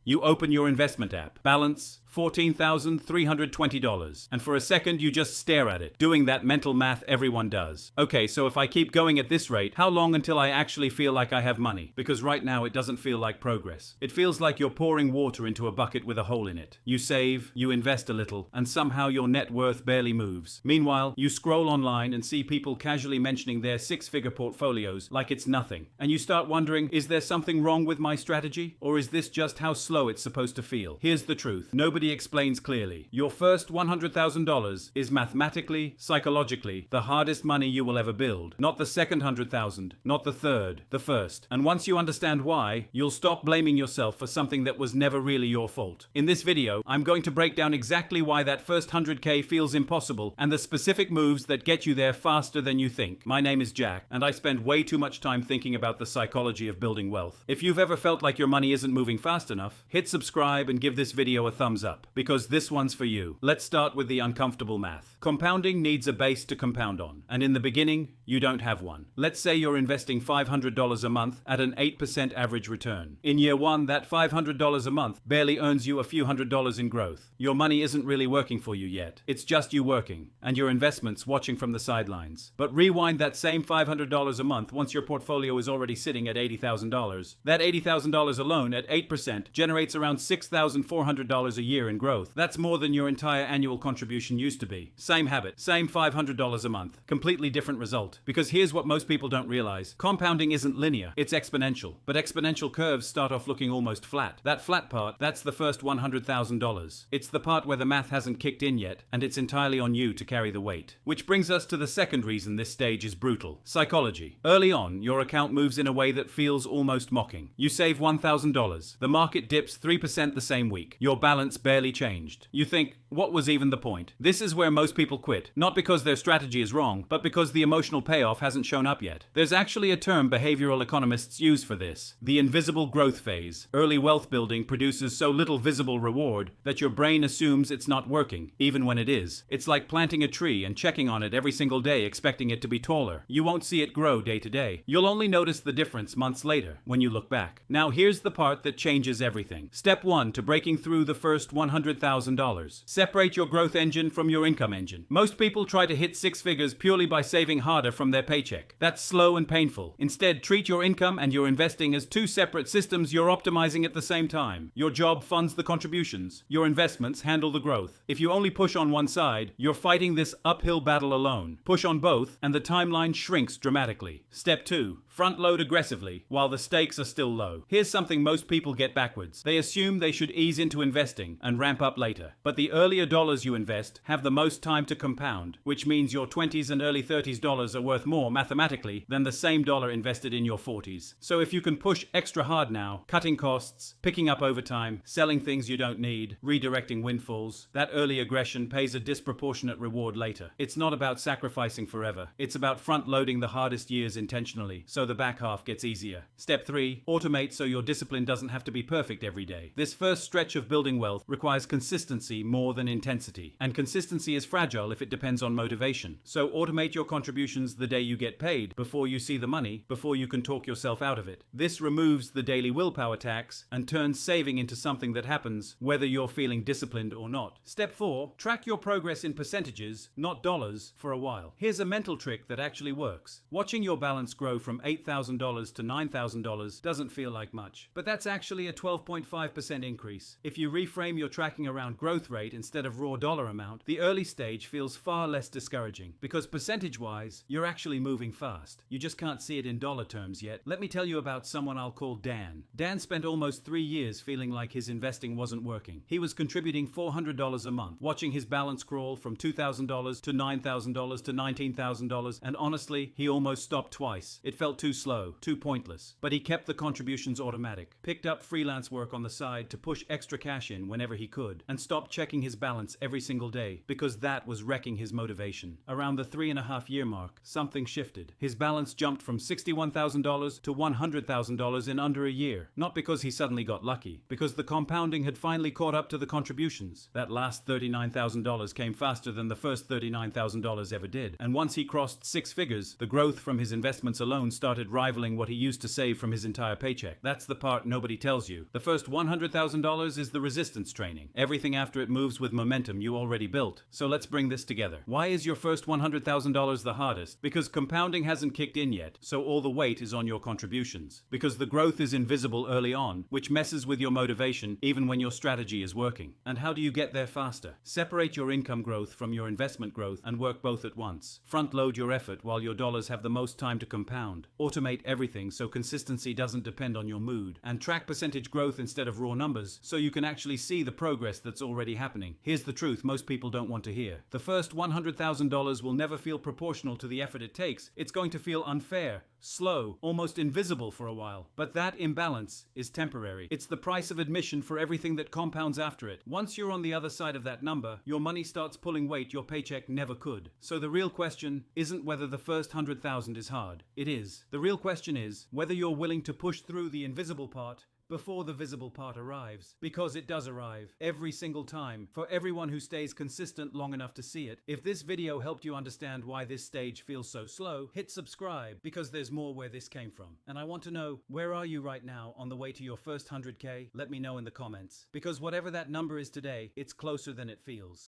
You open your investment app. Balance $14,320. And for a second, you just stare at it, doing that mental math everyone does. Okay, so if I keep going at this rate, how long until I actually feel like I have money? Because right now it doesn't feel like progress. It feels like you're pouring water into a bucket with a hole in it. You save, you invest a little, and somehow your net worth barely moves. Meanwhile, you scroll online and see people casually mentioning their six-figure portfolios like it's nothing. And you start wondering, is there something wrong with my strategy? Or is this just how slow it's supposed to feel? Here's the truth. Nobody explains clearly. Your first $100,000 is mathematically, psychologically, the hardest money you will ever build. Not the second $100,000, not the third, the first. And once you understand why, you'll stop blaming yourself for something that was never really your fault. In this video, I'm going to break down exactly why that first 100K feels impossible and the specific moves that get you there faster than you think. My name is Jack, and I spend way too much time thinking about the psychology of building wealth. If you've ever felt like your money isn't moving fast enough, hit subscribe and give this video a thumbs up, because this one's for you. Let's start with the uncomfortable math. Compounding needs a base to compound on, and in the beginning, you don't have one. Let's say you're investing $500 a month at an 8% average return. In year one, that $500 a month barely earns you a few $100s in growth. Your money isn't really working for you yet. It's just you working, and your investments watching from the sidelines. But rewind that same $500 a month once your portfolio is already sitting at $80,000. That $80,000 alone at 8% generates around $6,400 a year in growth. That's more than your entire annual contribution used to be. Same habit, same $500 a month. Completely different result. Because here's what most people don't realize. Compounding isn't linear, it's exponential. But exponential curves start off looking almost flat. That flat part, that's the first $100,000. It's the part where the math hasn't kicked in yet, and it's entirely on you to carry the weight. Which brings us to the second reason this stage is brutal. Psychology. Early on, your account moves in a way that feels almost mocking. You save $1,000. The market dips 3% the same week. Your balance barely changed. You think, what was even the point? This is where most people quit, not because their strategy is wrong, but because the emotional payoff hasn't shown up yet. There's actually a term behavioral economists use for this: the invisible growth phase. Early wealth building produces so little visible reward that your brain assumes it's not working, even when it is. It's like planting a tree and checking on it every single day expecting it to be taller. You won't see it grow day to day. You'll only notice the difference months later, when you look back. Now here's the part that changes everything. Step 1 to breaking through the first $100,000. Separate your growth engine from your income engine. Most people try to hit six figures purely by saving harder from their paycheck. That's slow and painful. Instead, treat your income and your investing as two separate systems you're optimizing at the same time. Your job funds the contributions. Your investments handle the growth. If you only push on one side, you're fighting this uphill battle alone. Push on both, and the timeline shrinks dramatically. Step 2. Front load aggressively while the stakes are still low. Here's something most people get backwards. They assume they should ease into investing and ramp up later. But the earlier dollars you invest have the most time to compound, which means your 20s and early 30s dollars are worth more mathematically than the same dollar invested in your 40s. So if you can push extra hard now, cutting costs, picking up overtime, selling things you don't need, redirecting windfalls, that early aggression pays a disproportionate reward later. It's not about sacrificing forever. It's about front loading the hardest years intentionally, so the back half gets easier. Step 3. Automate so your discipline doesn't have to be perfect every day. This first stretch of building wealth requires consistency more than intensity. And consistency is fragile if it depends on motivation. So automate your contributions the day you get paid, before you see the money, before you can talk yourself out of it. This removes the daily willpower tax and turns saving into something that happens whether you're feeling disciplined or not. Step 4. Track your progress in percentages, not dollars, for a while. Here's a mental trick that actually works. Watching your balance grow from $8,000 to $9,000 doesn't feel like much, but that's actually a 12.5% increase. If you reframe your tracking around growth rate instead of raw dollar amount, the early stage feels far less discouraging, because percentage-wise, you're actually moving fast. You just can't see it in dollar terms yet. Let me tell you about someone I'll call Dan. Dan spent almost 3 years feeling like his investing wasn't working. He was contributing $400 a month, watching his balance crawl from $2,000 to $9,000 to $19,000, and honestly, he almost stopped twice. It felt too slow, too pointless. But he kept the contributions automatic, picked up freelance work on the side to push extra cash in whenever he could, and stopped checking his balance every single day, because that was wrecking his motivation. Around the 3.5-year mark, something shifted. His balance jumped from $61,000 to $100,000 in under a year. Not because he suddenly got lucky, because the compounding had finally caught up to the contributions. That last $39,000 came faster than the first $39,000 ever did. And once he crossed six figures, the growth from his investments alone started started rivaling what he used to save from his entire paycheck. That's the part nobody tells you. The first $100,000 is the resistance training. Everything after it moves with momentum you already built. So let's bring this together. Why is your first $100,000 the hardest? Because compounding hasn't kicked in yet, so all the weight is on your contributions. Because the growth is invisible early on, which messes with your motivation even when your strategy is working. And how do you get there faster? Separate your income growth from your investment growth and work both at once. Front load your effort while your dollars have the most time to compound. Automate everything so consistency doesn't depend on your mood. And track percentage growth instead of raw numbers so you can actually see the progress that's already happening. Here's the truth most people don't want to hear. The first $100,000 will never feel proportional to the effort it takes. It's going to feel unfair, slow, almost invisible for a while. But that imbalance is temporary. It's the price of admission for everything that compounds after it. Once you're on the other side of that number, your money starts pulling weight your paycheck never could. So the real question isn't whether the first 100,000 is hard. It is. The real question is whether you're willing to push through the invisible part before the visible part arrives. Because it does arrive, every single time, for everyone who stays consistent long enough to see it. If this video helped you understand why this stage feels so slow, hit subscribe, because there's more where this came from. And I want to know, where are you right now on the way to your first 100K? Let me know in the comments. Because whatever that number is today, it's closer than it feels.